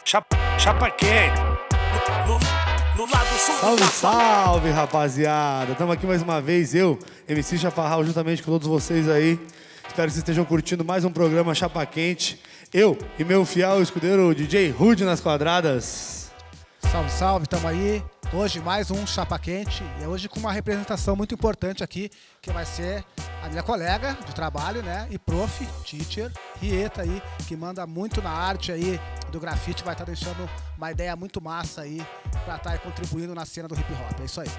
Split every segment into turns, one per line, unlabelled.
Chapa quente. No lado sul.
Salve, salve, rapaziada. Estamos aqui mais uma vez, eu, MC Chaparral, juntamente com todos vocês aí. Espero que vocês estejam curtindo mais um programa Chapa Quente. Eu e meu fiel escudeiro DJ Rude nas quadradas.
Salve, salve, tamo aí. Hoje mais um Chapa Quente e hoje com uma representação muito importante aqui, que vai ser a minha colega de trabalho, né, e prof, teacher, Rieta aí, que manda muito na arte aí do grafite, vai estar deixando uma ideia muito massa aí pra estar contribuindo na cena do hip hop, é isso aí.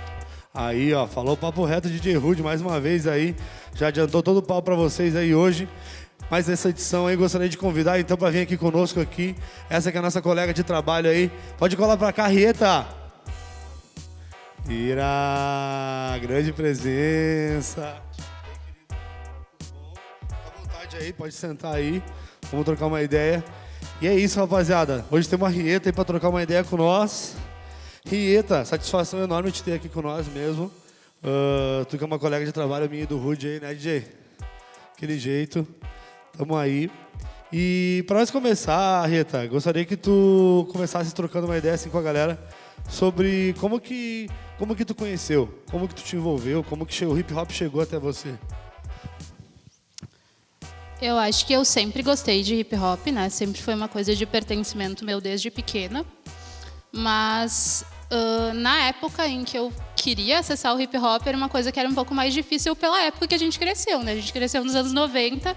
Aí, ó, falou papo reto DJ Rude mais uma vez aí, já adiantou todo o pau pra vocês aí hoje. Mas nessa edição aí, gostaria de convidar então para vir aqui conosco aqui, essa que é a nossa colega de trabalho aí. Pode colar pra cá, Rieta. Ira, grande presença. Fica à vontade aí, pode sentar aí. Vamos trocar uma ideia. E é isso, rapaziada. Hoje tem uma Rieta aí pra trocar uma ideia com nós. Rieta, satisfação enorme te ter aqui com nós mesmo. Tu que é uma colega de trabalho minha e do Rude aí, né, DJ? Aquele jeito. Tamo aí. E para nós começar, Rieta, gostaria que tu começasse trocando uma ideia assim com a galera sobre como que tu conheceu, como que tu te envolveu, como que o hip hop chegou até você.
Eu acho que eu sempre gostei de hip hop, né? Sempre foi uma coisa de pertencimento meu desde pequena. Mas na época em que eu queria acessar o hip hop, era uma coisa que era um pouco mais difícil pela época que a gente cresceu, né? A gente cresceu nos anos 90.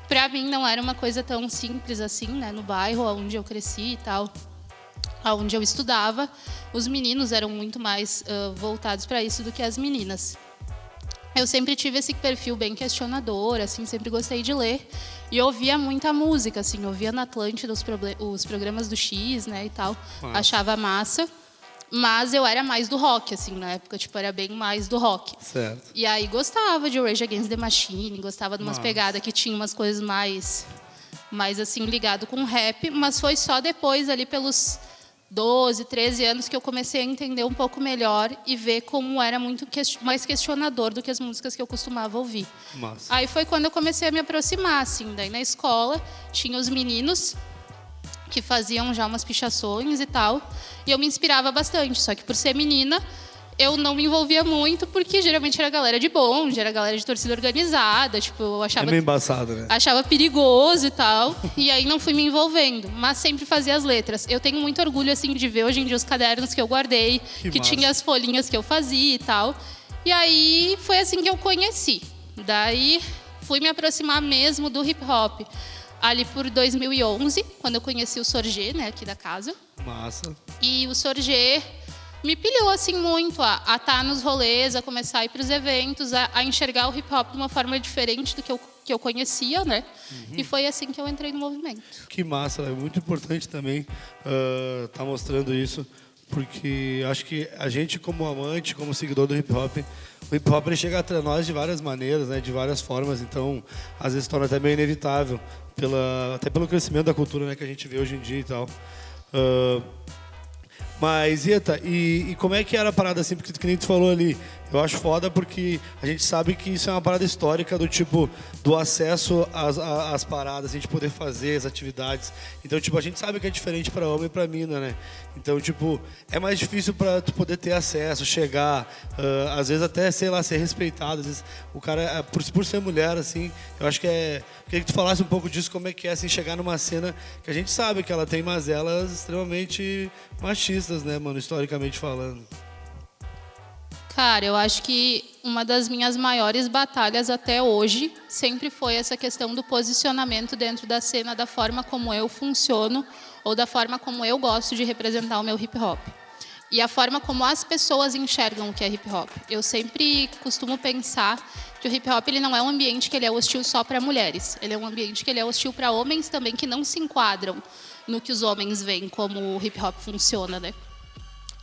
Pra mim não era uma coisa tão simples assim, né? No bairro onde eu cresci e tal, onde eu estudava, os meninos eram muito mais voltados para isso do que as meninas. Eu sempre tive esse perfil bem questionador, assim, sempre gostei de ler e ouvia muita música, assim, ouvia na Atlântida os programas do X, né, e tal, achava massa. Mas eu era mais do rock, assim, na época, tipo, era bem mais do rock.
Certo.
E aí gostava de Rage Against the Machine, gostava de umas pegadas que tinham umas coisas mais assim, ligado com rap, mas foi só depois, ali pelos 12, 13 anos, que eu comecei a entender um pouco melhor e ver como era muito mais questionador do que as músicas que eu costumava ouvir.
Massa.
Aí foi quando eu comecei a me aproximar, assim, daí na escola tinha os meninos que faziam já umas pichações e tal, e eu me inspirava bastante, só que por ser menina, eu não me envolvia muito, porque geralmente era galera de bonde, era galera de torcida organizada, tipo, eu achava...
É meio embaçado, né?
Achava perigoso e tal, e aí não fui me envolvendo, mas sempre fazia as letras. Eu tenho muito orgulho, assim, de ver hoje em dia os cadernos que eu guardei, que tinha as folhinhas que eu fazia e tal, e aí foi assim que eu conheci. Daí fui me aproximar mesmo do hip hop. Ali por 2011, quando eu conheci o Sorgê, né, aqui da casa.
Massa.
E o Sorgê me pilhou, assim, muito a estar nos rolês, a começar a ir para os eventos, a enxergar o hip hop de uma forma diferente do que eu conhecia, né? Uhum. E foi assim que eu entrei no movimento.
Que massa, é muito importante também tá mostrando isso, porque acho que a gente, como amante, como seguidor do hip hop, o hip hop ele chega até nós de várias maneiras, né, de várias formas, então às vezes torna até meio inevitável, até pelo crescimento da cultura, né, que a gente vê hoje em dia e tal. Mas, Rieta, e como é que era a parada assim? Porque que nem tu falou ali, eu acho foda porque a gente sabe que isso é uma parada histórica do tipo, do acesso às paradas, a gente poder fazer as atividades. Então, tipo, a gente sabe que é diferente para homem e para mina, né? Então, tipo, é mais difícil para tu poder ter acesso, chegar, às vezes até, sei lá, ser respeitado. Às vezes o cara, por ser mulher, assim, eu acho que queria que tu falasse um pouco disso, como é que é, assim, chegar numa cena que a gente sabe que ela tem mazelas extremamente machistas, né, mano, historicamente falando.
Cara, eu acho que uma das minhas maiores batalhas até hoje sempre foi essa questão do posicionamento dentro da cena, da forma como eu funciono ou da forma como eu gosto de representar o meu hip hop. E a forma como as pessoas enxergam o que é hip hop. Eu sempre costumo pensar que o hip hop ele não é um ambiente que ele é hostil só para mulheres. Ele é um ambiente que ele é hostil para homens também que não se enquadram no que os homens veem como o hip hop funciona, né?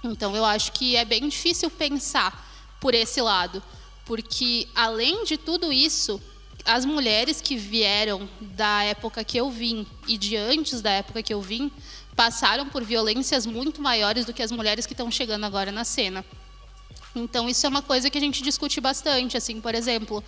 Então, eu acho que é bem difícil pensar por esse lado, porque, além de tudo isso, as mulheres que vieram da época que eu vim e de antes da época que eu vim, passaram por violências muito maiores do que as mulheres que estão chegando agora na cena. Então, isso é uma coisa que a gente discute bastante, assim, por exemplo,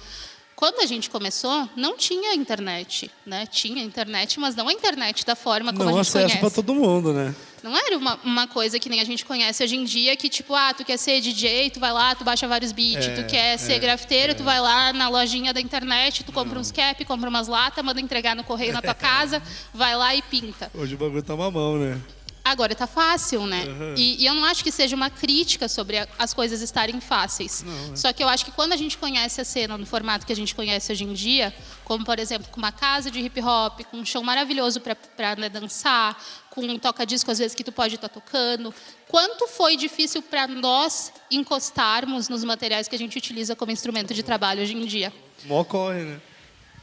quando a gente começou, não tinha internet, né? Tinha internet, mas não a internet da forma como
Não
a gente
acesso
conhece.
para todo mundo, né?
Não era uma coisa que nem a gente conhece hoje em dia, que tipo, tu quer ser DJ, tu vai lá, tu baixa vários beats, tu quer ser grafiteiro, tu vai lá na lojinha da internet, tu compra uns cap, compra umas latas, manda entregar no correio na tua casa, vai lá e pinta.
Hoje o bagulho tá mamão, né?
Agora tá fácil, né? E eu não acho que seja uma crítica sobre as coisas estarem fáceis.
Não,
Só que eu acho que quando a gente conhece a cena no formato que a gente conhece hoje em dia, como, por exemplo, com uma casa de hip-hop, com um show maravilhoso para né, dançar, com um toca-disco, às vezes, que tu pode estar tocando, quanto foi difícil para nós encostarmos nos materiais que a gente utiliza como instrumento de trabalho hoje em dia.
Mó corre, né?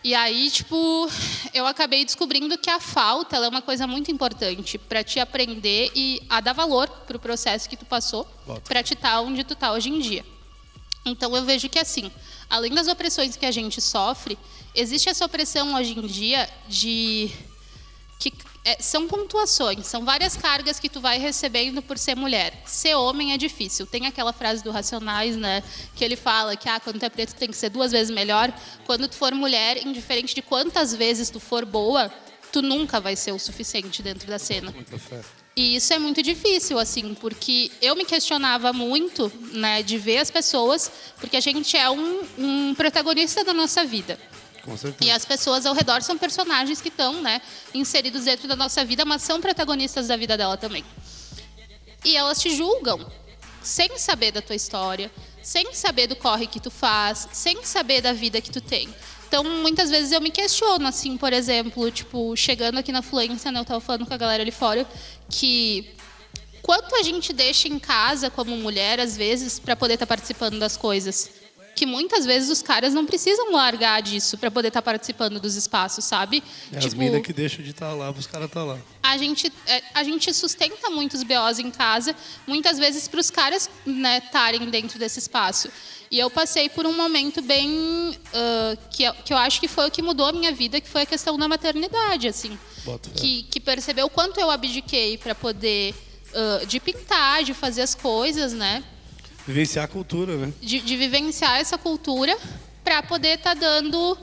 E aí, tipo, eu acabei descobrindo que a falta ela é uma coisa muito importante para te aprender e a dar valor para o processo que tu passou, para te estar onde tu tá hoje em dia. Então, eu vejo que, assim, além das opressões que a gente sofre, existe essa opressão hoje em dia de... que são pontuações, são várias cargas que tu vai recebendo por ser mulher. Ser homem é difícil. Tem aquela frase do Racionais, né, que ele fala que quando tu é preto tem que ser 2 vezes melhor. Quando tu for mulher, indiferente de quantas vezes tu for boa, tu nunca vai ser o suficiente dentro da cena.
Muita fé.
E isso é muito difícil, assim, porque eu me questionava muito, né, de ver as pessoas, porque a gente é um protagonista da nossa vida.
Com certeza.
E as pessoas ao redor são personagens que estão, né, inseridos dentro da nossa vida, mas são protagonistas da vida dela também. E elas te julgam, sem saber da tua história, sem saber do corre que tu faz, sem saber da vida que tu tem. Então, muitas vezes eu me questiono, assim, por exemplo, tipo, chegando aqui na Fluência, né, eu estava falando com a galera ali fora, que quanto a gente deixa em casa como mulher, às vezes, para poder estar participando das coisas. Que muitas vezes os caras não precisam largar disso para poder estar participando dos espaços, sabe?
As minas que deixam de estar lá, os caras estão lá.
A gente sustenta muitos BOs em casa, muitas vezes para os caras, né, estarem dentro desse espaço. E eu passei por um momento bem... que eu acho que foi o que mudou a minha vida, que foi a questão da maternidade, assim. Que percebeu o quanto eu abdiquei para poder... de pintar, de fazer as coisas, né?
Vivenciar a cultura, né?
De vivenciar essa cultura para poder estar dando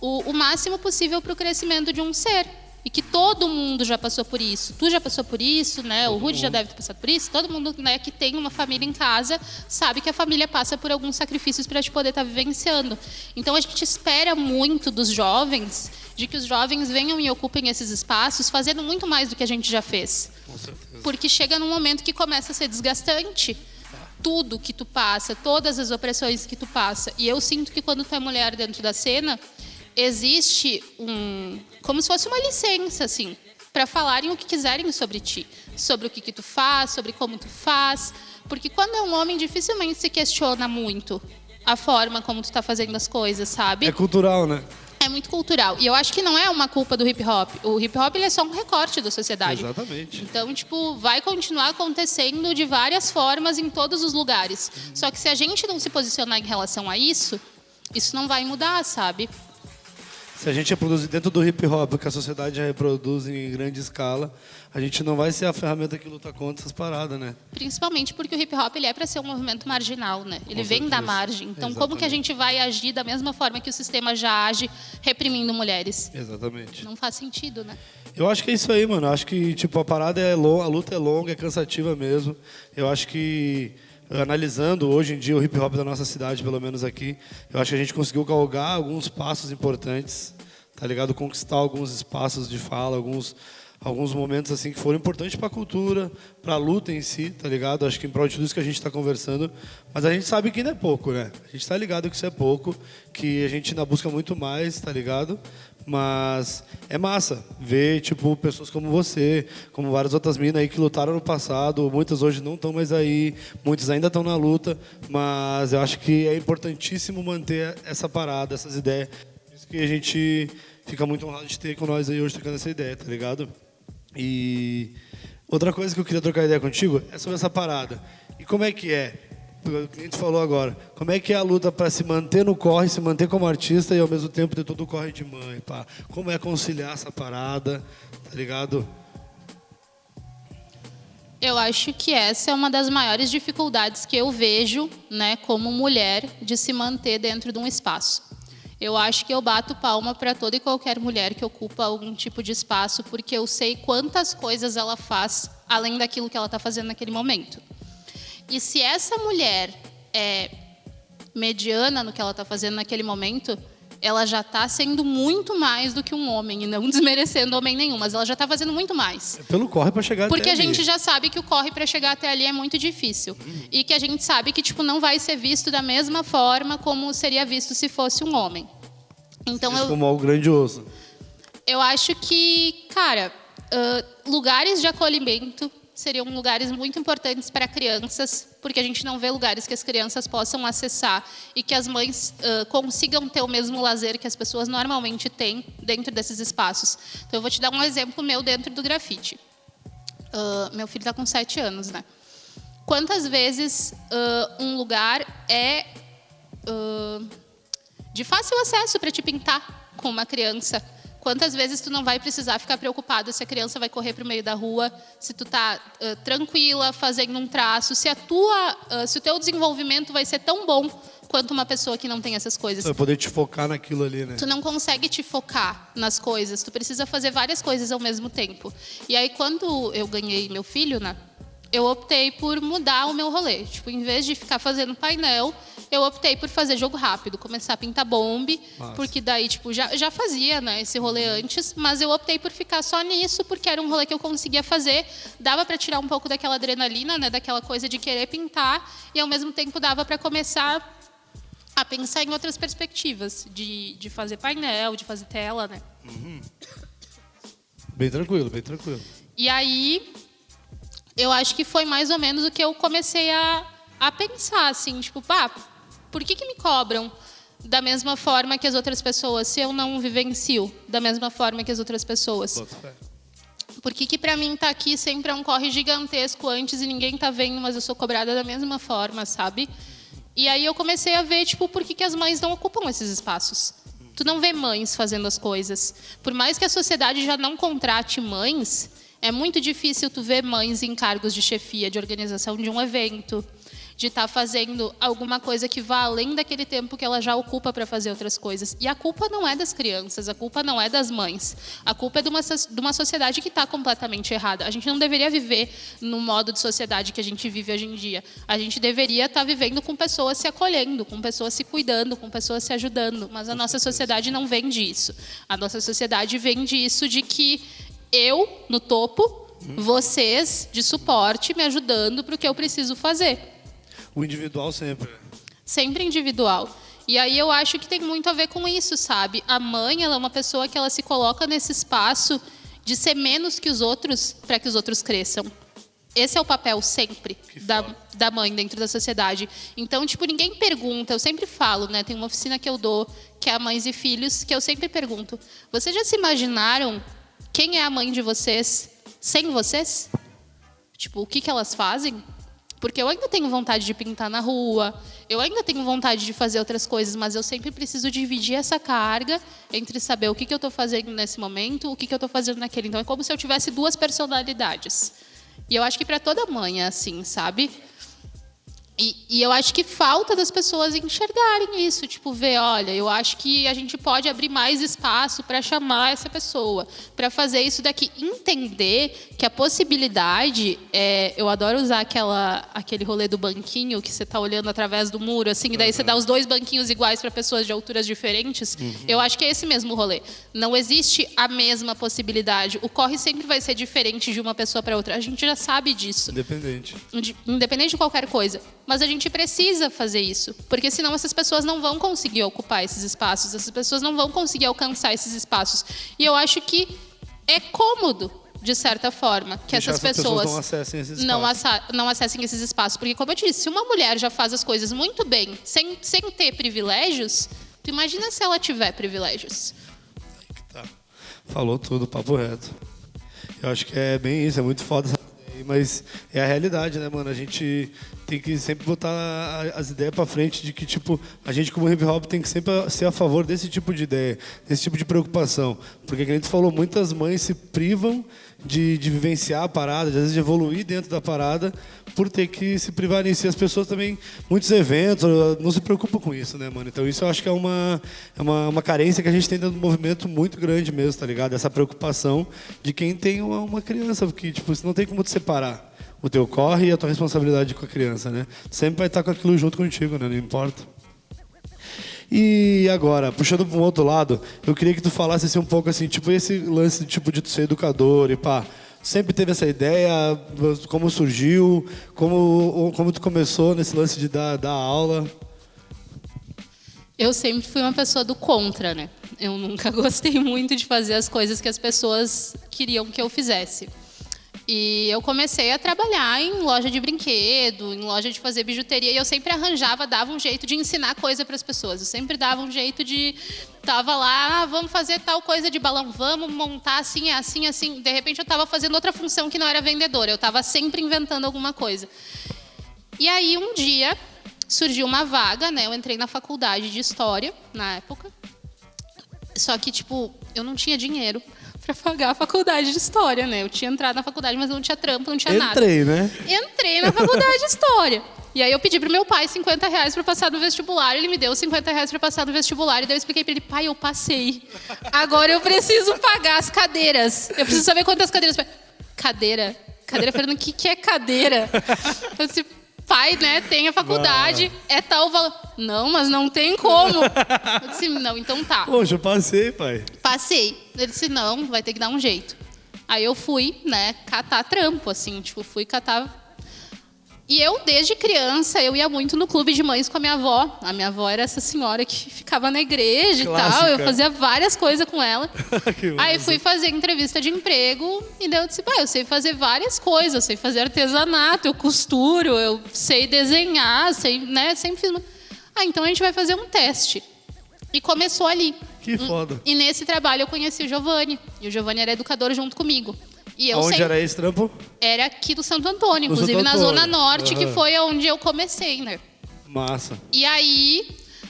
o máximo possível para o crescimento de um ser. E que todo mundo já passou por isso. Tu já passou por isso, né? O Rudy já deve ter passado por isso. Todo mundo, né, que tem uma família em casa sabe que a família passa por alguns sacrifícios para te poder estar vivenciando. Então, a gente espera muito dos jovens, de que os jovens venham e ocupem esses espaços, fazendo muito mais do que a gente já fez.
Com certeza.
Porque chega num momento que começa a ser desgastante. Tudo que tu passa, todas as opressões que tu passa. E eu sinto que quando tu é mulher dentro da cena, existe como se fosse uma licença, assim, para falarem o que quiserem sobre ti. Sobre o que tu faz, sobre como tu faz. Porque quando é um homem, dificilmente se questiona muito a forma como tu tá fazendo as coisas, sabe?
É cultural, né?
É muito cultural. E eu acho que não é uma culpa do hip-hop. O hip-hop ele é só um recorte da sociedade.
Exatamente.
Então, tipo, vai continuar acontecendo de várias formas em todos os lugares. Só que se a gente não se posicionar em relação a isso, isso não vai mudar, sabe?
Se a gente reproduzir dentro do hip-hop, que a sociedade já reproduz em grande escala, a gente não vai ser a ferramenta que luta contra essas paradas, né?
Principalmente porque o hip-hop ele é para ser um movimento marginal, né? Ele vem da margem. Então, como que a gente vai agir da mesma forma que o sistema já age, reprimindo mulheres?
Exatamente.
Não faz sentido, né?
Eu acho que é isso aí, mano. Eu acho que, tipo, a parada é longa, a luta é longa, é cansativa mesmo. Eu acho que, analisando hoje em dia o hip-hop da nossa cidade, pelo menos aqui, eu acho que a gente conseguiu galgar alguns passos importantes, tá ligado? Conquistar alguns espaços de fala, alguns momentos assim que foram importantes para a cultura, para a luta em si, tá ligado? Acho que em prol de tudo isso que a gente está conversando, mas a gente sabe que ainda é pouco, né? A gente está ligado que isso é pouco, que a gente ainda busca muito mais, tá ligado? Mas é massa ver, tipo, pessoas como você, como várias outras minas aí que lutaram no passado, muitas hoje não estão mais aí, muitas ainda estão na luta, mas eu acho que é importantíssimo manter essa parada, essas ideias. Por isso que a gente fica muito honrado de ter com nós aí hoje trocando essa ideia, tá ligado? E outra coisa que eu queria trocar ideia contigo é sobre essa parada. E como é que é? O cliente falou agora. Como é que é a luta para se manter no corre, se manter como artista e ao mesmo tempo ter todo o corre de mãe, pá? Como é conciliar essa parada, tá ligado?
Eu acho que essa é uma das maiores dificuldades que eu vejo, né, como mulher, de se manter dentro de um espaço. Eu acho que eu bato palma para toda e qualquer mulher que ocupa algum tipo de espaço, porque eu sei quantas coisas ela faz além daquilo que ela está fazendo naquele momento. E se essa mulher é mediana no que ela está fazendo naquele momento, ela já está sendo muito mais do que um homem, e não desmerecendo homem nenhum, mas ela já está fazendo muito mais.
Pelo corre para chegar
Porque
até
a gente
ali.
já sabe que o corre para chegar até ali é muito difícil. E que a gente sabe que tipo, não vai ser visto da mesma forma como seria visto se fosse um homem. Então
Isso como algo grandioso.
eu acho que, cara, lugares de acolhimento seriam lugares muito importantes para crianças, porque a gente não vê lugares que as crianças possam acessar e que as mães consigam ter o mesmo lazer que as pessoas normalmente têm dentro desses espaços. Então, eu vou te dar um exemplo meu dentro do grafite. Meu filho está com 7 anos, né? Quantas vezes um lugar é de fácil acesso para te pintar com uma criança? Quantas vezes tu não vai precisar ficar preocupado se a criança vai correr para o meio da rua, se tu tá tranquila fazendo um traço, se o teu desenvolvimento vai ser tão bom quanto uma pessoa que não tem essas coisas.
Vai poder te focar naquilo ali, né?
Tu não consegue te focar nas coisas, tu precisa fazer várias coisas ao mesmo tempo. E aí quando eu ganhei meu filho, né, eu optei por mudar o meu rolê. Tipo, em vez de ficar fazendo painel, eu optei por fazer jogo rápido, começar a pintar bombe, porque daí, tipo, já fazia, né, esse rolê antes, mas eu optei por ficar só nisso, porque era um rolê que eu conseguia fazer, dava para tirar um pouco daquela adrenalina, né, daquela coisa de querer pintar, e ao mesmo tempo dava para começar a pensar em outras perspectivas, de fazer painel, de fazer tela, né.
Bem tranquilo, bem tranquilo.
E aí, eu acho que foi mais ou menos o que eu comecei a pensar, assim, tipo, por que me cobram da mesma forma que as outras pessoas, se eu não vivencio da mesma forma que as outras pessoas? Por que para mim tá aqui sempre é um corre gigantesco antes e ninguém tá vendo, mas eu sou cobrada da mesma forma, sabe? E aí eu comecei a ver, tipo, por que as mães não ocupam esses espaços? Tu não vê mães fazendo as coisas. Por mais que a sociedade já não contrate mães, é muito difícil tu ver mães em cargos de chefia, de organização de um evento, de estar fazendo alguma coisa que vá além daquele tempo que ela já ocupa para fazer outras coisas. E a culpa não é das crianças, a culpa não é das mães. A culpa é de uma sociedade que está completamente errada. A gente não deveria viver no modo de sociedade que a gente vive hoje em dia. A gente deveria estar vivendo com pessoas se acolhendo, com pessoas se cuidando, com pessoas se ajudando. Mas a nossa sociedade não vende isso. A nossa sociedade vende isso de que eu, no topo, vocês, de suporte, me ajudando para o que eu preciso fazer.
O individual sempre.
Sempre individual. E aí eu acho que tem muito a ver com isso, sabe? A mãe, ela é uma pessoa que ela se coloca nesse espaço de ser menos que os outros para que os outros cresçam. Esse é o papel sempre da mãe dentro da sociedade. Então, tipo, ninguém pergunta. Eu sempre falo, né? Tem uma oficina que eu dou, que é a Mães e Filhos, que eu sempre pergunto. Vocês já se imaginaram quem é a mãe de vocês sem vocês? Tipo, o que elas fazem? Porque eu ainda tenho vontade de pintar na rua, eu ainda tenho vontade de fazer outras coisas, mas eu sempre preciso dividir essa carga entre saber o que eu estou fazendo nesse momento, o que eu estou fazendo naquele. Então, é como se eu tivesse 2 personalidades. E eu acho que para toda mãe é assim, sabe? E eu acho que falta das pessoas enxergarem isso, tipo, ver, olha, eu acho que a gente pode abrir mais espaço para chamar essa pessoa, para fazer isso daqui, entender que a possibilidade, eu adoro usar aquele rolê do banquinho, que você está olhando através do muro, assim, e daí você dá os 2 banquinhos iguais para pessoas de alturas diferentes, eu acho que é esse mesmo rolê. Não existe a mesma possibilidade, o corre sempre vai ser diferente de uma pessoa para outra, a gente já sabe disso. Independente de qualquer coisa. Mas a gente precisa fazer isso, porque senão essas pessoas não vão conseguir ocupar esses espaços, essas pessoas não vão conseguir alcançar esses espaços. E eu acho que é cômodo, de certa forma, que essas pessoas não acessem esses espaços. Porque, como eu disse, se uma mulher já faz as coisas muito bem, sem ter privilégios, tu imagina se ela tiver privilégios.
Falou tudo, papo reto. Eu acho que é bem isso, é muito foda essa ideia, mas é a realidade, né, mano? A gente tem que sempre botar as ideias para frente de que, tipo, a gente como hip hop tem que sempre ser a favor desse tipo de ideia, desse tipo de preocupação. Porque, como a gente falou, muitas mães se privam de vivenciar a parada, às vezes de evoluir dentro da parada, por ter que se privar nisso. E as pessoas também, muitos eventos, não se preocupam com isso, né, mano? Então isso eu acho que é uma carência que a gente tem dentro do movimento muito grande mesmo, tá ligado? Essa preocupação de quem tem uma criança, porque, tipo, você não tem como te separar o teu corre e a tua responsabilidade com a criança, né? Sempre vai estar com aquilo junto contigo, né? Não importa. E agora, puxando para um outro lado, eu queria que tu falasse assim, um pouco assim, tipo, esse lance tipo, de tu ser educador e pá. Sempre teve essa ideia, como surgiu, como tu começou nesse lance de dar aula?
Eu sempre fui uma pessoa do contra, né? Eu nunca gostei muito de fazer as coisas que as pessoas queriam que eu fizesse. E eu comecei a trabalhar em loja de brinquedo, em loja de fazer bijuteria, e eu sempre arranjava, dava um jeito de ensinar coisa para as pessoas. Eu sempre dava um jeito de... Tava lá, vamos fazer tal coisa de balão, vamos montar assim, assim, assim. De repente eu estava fazendo outra função que não era vendedora, eu estava sempre inventando alguma coisa. E aí um dia surgiu uma vaga, né? Eu entrei na faculdade de História, na época. Só que, tipo, eu não tinha dinheiro para pagar a faculdade de História, né? Eu tinha entrado na faculdade, mas eu não tinha trampo, não tinha nada.
Entrei, né?
Entrei na faculdade de História. E aí eu pedi pro meu pai R$50 para passar no vestibular, ele me deu R$50 para passar no vestibular, e daí eu expliquei para ele, pai, eu passei. Agora eu preciso pagar as cadeiras. Eu preciso saber quantas cadeiras... Cadeira? Cadeira, Fernando, o que é cadeira? Eu disse, pai, né, tem a faculdade, é tal valor. Não, mas não tem como. Eu disse, não, então tá.
Poxa, eu passei, pai.
Passei. Ele disse, não, vai ter que dar um jeito. Aí eu fui, né, catar trampo, assim, tipo, fui catar... E eu, desde criança, eu ia muito no clube de mães com a minha avó. A minha avó era essa senhora que ficava na igreja e tal. Eu fazia várias coisas com ela. Aí fui fazer entrevista de emprego e daí eu disse, eu sei fazer várias coisas. Eu sei fazer artesanato, eu costuro, eu sei desenhar, sei, né, sempre fiz... então a gente vai fazer um teste. E começou ali.
Que foda.
E nesse trabalho eu conheci o Giovanni. E o Giovanni era educador junto comigo. E eu
Onde era esse trampo?
Era aqui do Santo Antônio, inclusive na Zona Norte, que foi onde eu comecei, né?
Massa.
E aí,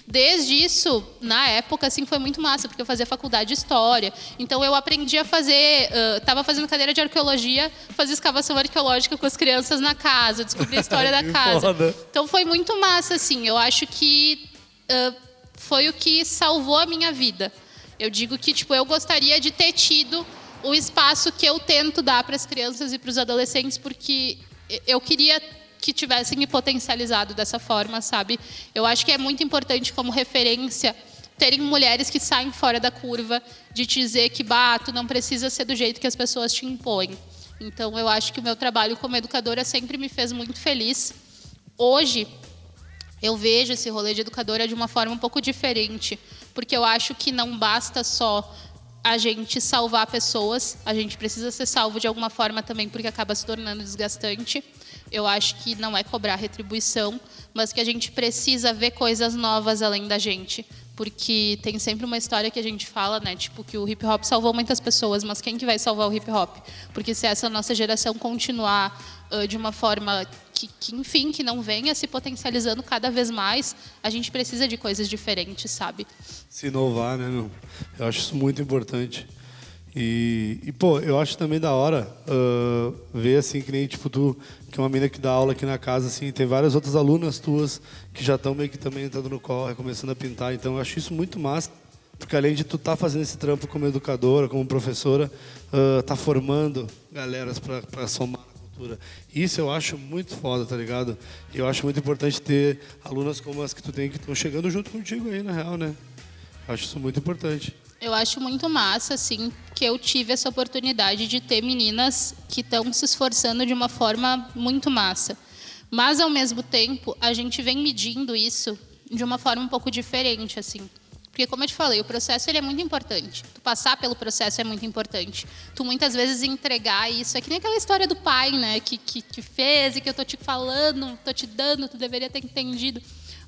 desde isso, na época, assim, foi muito massa, porque eu fazia faculdade de História. Então, eu aprendi a fazer... Estava fazendo cadeira de Arqueologia, fazia escavação arqueológica com as crianças na casa, descobri a história da casa.
Foda.
Então, foi muito massa, assim. Eu acho que foi o que salvou a minha vida. Eu digo que, tipo, eu gostaria de ter tido o espaço que eu tento dar para as crianças e para os adolescentes, porque eu queria que tivessem me potencializado dessa forma, sabe? Eu acho que é muito importante, como referência, terem mulheres que saem fora da curva, de te dizer que, tu não precisa ser do jeito que as pessoas te impõem. Então, eu acho que o meu trabalho como educadora sempre me fez muito feliz. Hoje, eu vejo esse rolê de educadora de uma forma um pouco diferente, porque eu acho que não basta só a gente salvar pessoas, a gente precisa ser salvo de alguma forma também, porque acaba se tornando desgastante. Eu acho que não é cobrar retribuição, mas que a gente precisa ver coisas novas além da gente. Porque tem sempre uma história que a gente fala, né? Tipo, que o hip hop salvou muitas pessoas, mas quem que vai salvar o hip hop? Porque se essa nossa geração continuar de uma forma que, enfim, que não venha se potencializando cada vez mais, a gente precisa de coisas diferentes, sabe?
Se inovar, né, meu? Eu acho isso muito importante. E pô, eu acho também da hora ver, assim, que nem, tipo, tu, que é uma menina que dá aula aqui na casa, assim, tem várias outras alunas tuas que já estão meio que também entrando no corre, começando a pintar. Então, eu acho isso muito massa, porque além de tu estar fazendo esse trampo como educadora, como professora, tá formando galeras para somar na cultura. Isso eu acho muito foda, tá ligado? E eu acho muito importante ter alunas como as que tu tem, que estão chegando junto contigo aí, na real, né? Eu acho isso muito importante.
Eu acho muito massa, assim, que eu tive essa oportunidade de ter meninas que estão se esforçando de uma forma muito massa. Mas, ao mesmo tempo, a gente vem medindo isso de uma forma um pouco diferente, assim. Porque, como eu te falei, o processo ele é muito importante. Tu passar pelo processo é muito importante. Tu, muitas vezes, entregar isso. É que nem aquela história do pai, né? Que fez e que eu tô te falando, tô te dando, tu deveria ter entendido.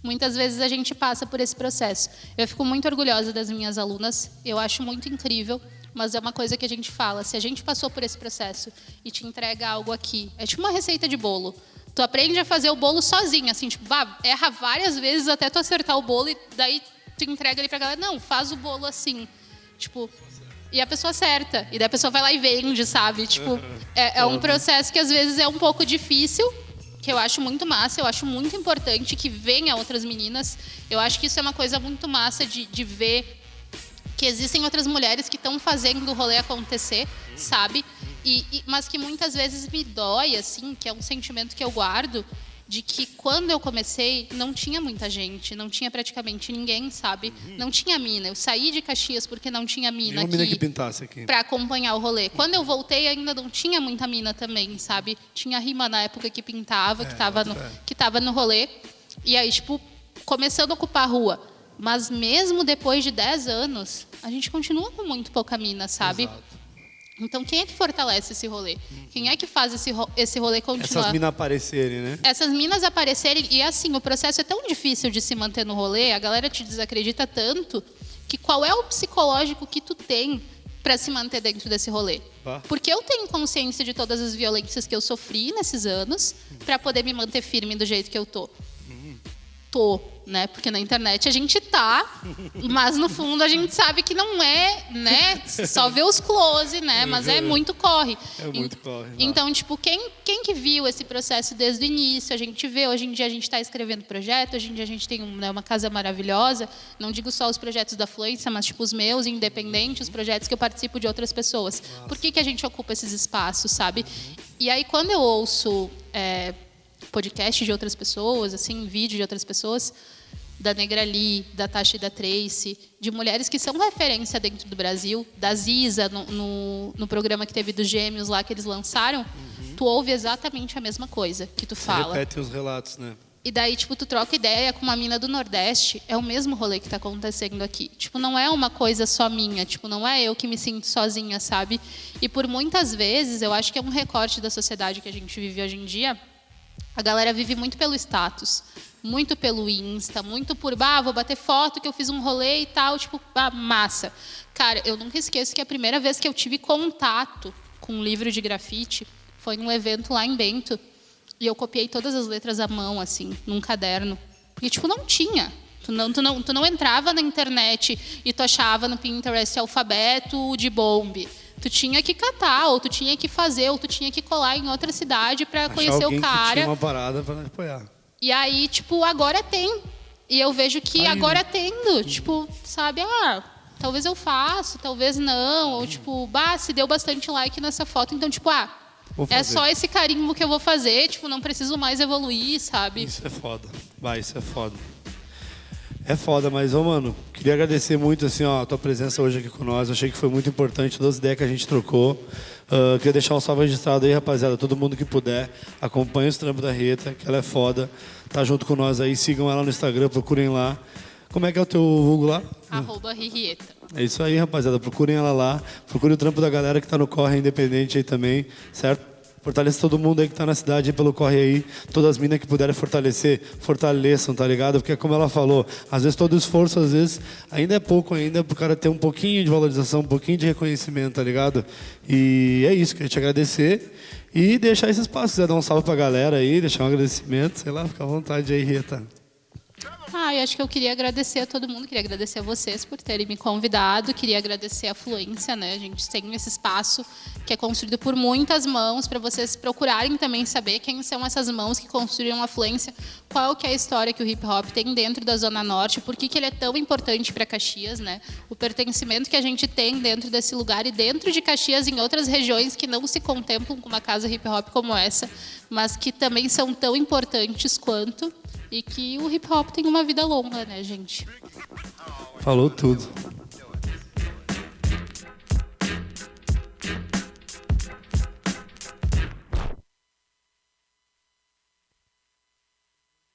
Muitas vezes a gente passa por esse processo. Eu fico muito orgulhosa das minhas alunas. Eu acho muito incrível, mas é uma coisa que a gente fala. Se a gente passou por esse processo e te entrega algo aqui, é tipo uma receita de bolo. Tu aprende a fazer o bolo sozinha, assim, tipo, erra várias vezes até tu acertar o bolo e daí tu entrega ele pra galera. Não, faz o bolo assim. Tipo, e a pessoa acerta. E daí a pessoa vai lá e vende, sabe? Tipo, é um processo que às vezes é um pouco difícil, que eu acho muito massa, eu acho muito importante que venha outras meninas. Eu acho que isso é uma coisa muito massa de ver que existem outras mulheres que estão fazendo o rolê acontecer, sabe? Mas que muitas vezes me dói, assim, que é um sentimento que eu guardo, de que quando eu comecei, não tinha muita gente, não tinha praticamente ninguém, sabe? Não tinha mina. Eu saí de Caxias porque não tinha mina
aqui. Nenhuma mina que pintasse aqui.
Pra acompanhar o rolê. Quando eu voltei, ainda não tinha muita mina também, sabe? Tinha Rima na época que pintava, que tava no rolê. E aí, tipo, começando a ocupar a rua. Mas mesmo depois de 10 anos, a gente continua com muito pouca mina, sabe?
Exato.
Então, quem é que fortalece esse rolê? Quem é que faz esse rolê continuar?
Essas minas aparecerem, né?
Essas minas aparecerem. E assim, o processo é tão difícil de se manter no rolê, a galera te desacredita tanto, que qual é o psicológico que tu tem para se manter dentro desse rolê? Porque eu tenho consciência de todas as violências que eu sofri nesses anos para poder me manter firme do jeito que eu tô. Né? Porque na internet a gente tá, mas no fundo a gente sabe que não é, né? Só vê os close, né? Mas é muito corre.
É muito corre.
Então, tipo, quem que viu esse processo desde o início? A gente vê, hoje em dia a gente está escrevendo projeto, hoje em dia a gente tem uma casa maravilhosa. Não digo só os projetos da Fluência, mas tipo os meus, independentes, os projetos que eu participo de outras pessoas. Por que a gente ocupa esses espaços, sabe? E aí, quando eu ouço podcast de outras pessoas, assim, vídeo de outras pessoas, da Negra Lee, da Tasha e da Tracy, de mulheres que são referência dentro do Brasil, da Ziza, no programa que teve dos Gêmeos lá que eles lançaram, tu ouve exatamente a mesma coisa que tu fala.
Repete os relatos, né?
E daí, tipo, tu troca ideia com uma mina do Nordeste, é o mesmo rolê que tá acontecendo aqui. Tipo, não é uma coisa só minha, tipo, não é eu que me sinto sozinha, sabe? E por muitas vezes, eu acho que é um recorte da sociedade que a gente vive hoje em dia. A galera vive muito pelo status, muito pelo Insta, muito por, vou bater foto que eu fiz um rolê e tal, tipo, massa. Cara, eu nunca esqueço que a primeira vez que eu tive contato com um livro de grafite foi num evento lá em Bento. E eu copiei todas as letras à mão, assim, num caderno. Porque, tipo, não tinha. Tu não entrava na internet e tu achava no Pinterest alfabeto de bombe. Tu tinha que catar, ou tu tinha que fazer, ou tu tinha que colar em outra cidade para conhecer o cara.
Que tinha uma parada para apoiar.
E aí, tipo, agora tem. E eu vejo que agora tendo, tipo, sabe, talvez eu faça, talvez não. Ou, tipo, se deu bastante like nessa foto, então, tipo, é só esse carimbo que eu vou fazer, tipo, não preciso mais evoluir, sabe?
Isso é foda. Isso é foda. É foda, mas, mano, queria agradecer muito, assim, a tua presença hoje aqui com nós. Achei que foi muito importante, todas as ideias que a gente trocou. Queria deixar um salve registrado aí, rapaziada. Todo mundo que puder, acompanhe os trampos da Rieta, que ela é foda. Tá junto com nós aí, sigam ela no Instagram, procurem lá. Como é que é o teu vulgo lá?
@Rieta.
É isso aí, rapaziada. Procurem ela lá. Procurem o trampo da galera que tá no Corre Independente aí também, certo? Fortaleça todo mundo aí que tá na cidade, aí pelo Corre aí. Todas as minas que puderem fortalecer, fortaleçam, tá ligado? Porque como ela falou, às vezes todo esforço, às vezes, ainda é pouco ainda pro cara ter um pouquinho de valorização, um pouquinho de reconhecimento, tá ligado? E é isso, queria te agradecer e deixar esse espaço. Se quiser dar um salve pra galera aí, deixar um agradecimento, sei lá, fica à vontade aí, Rieta.
E acho que eu queria agradecer a todo mundo, queria agradecer a vocês por terem me convidado, queria agradecer a Fluência, né? A gente tem esse espaço que é construído por muitas mãos, para vocês procurarem também saber quem são essas mãos que construíram a Fluência, qual que é a história que o hip hop tem dentro da Zona Norte, por que ele é tão importante para Caxias, né? O pertencimento que a gente tem dentro desse lugar e dentro de Caxias em outras regiões que não se contemplam com uma casa hip hop como essa, mas que também são tão importantes quanto. E que o hip hop tem uma vida longa, né, gente?
Falou tudo.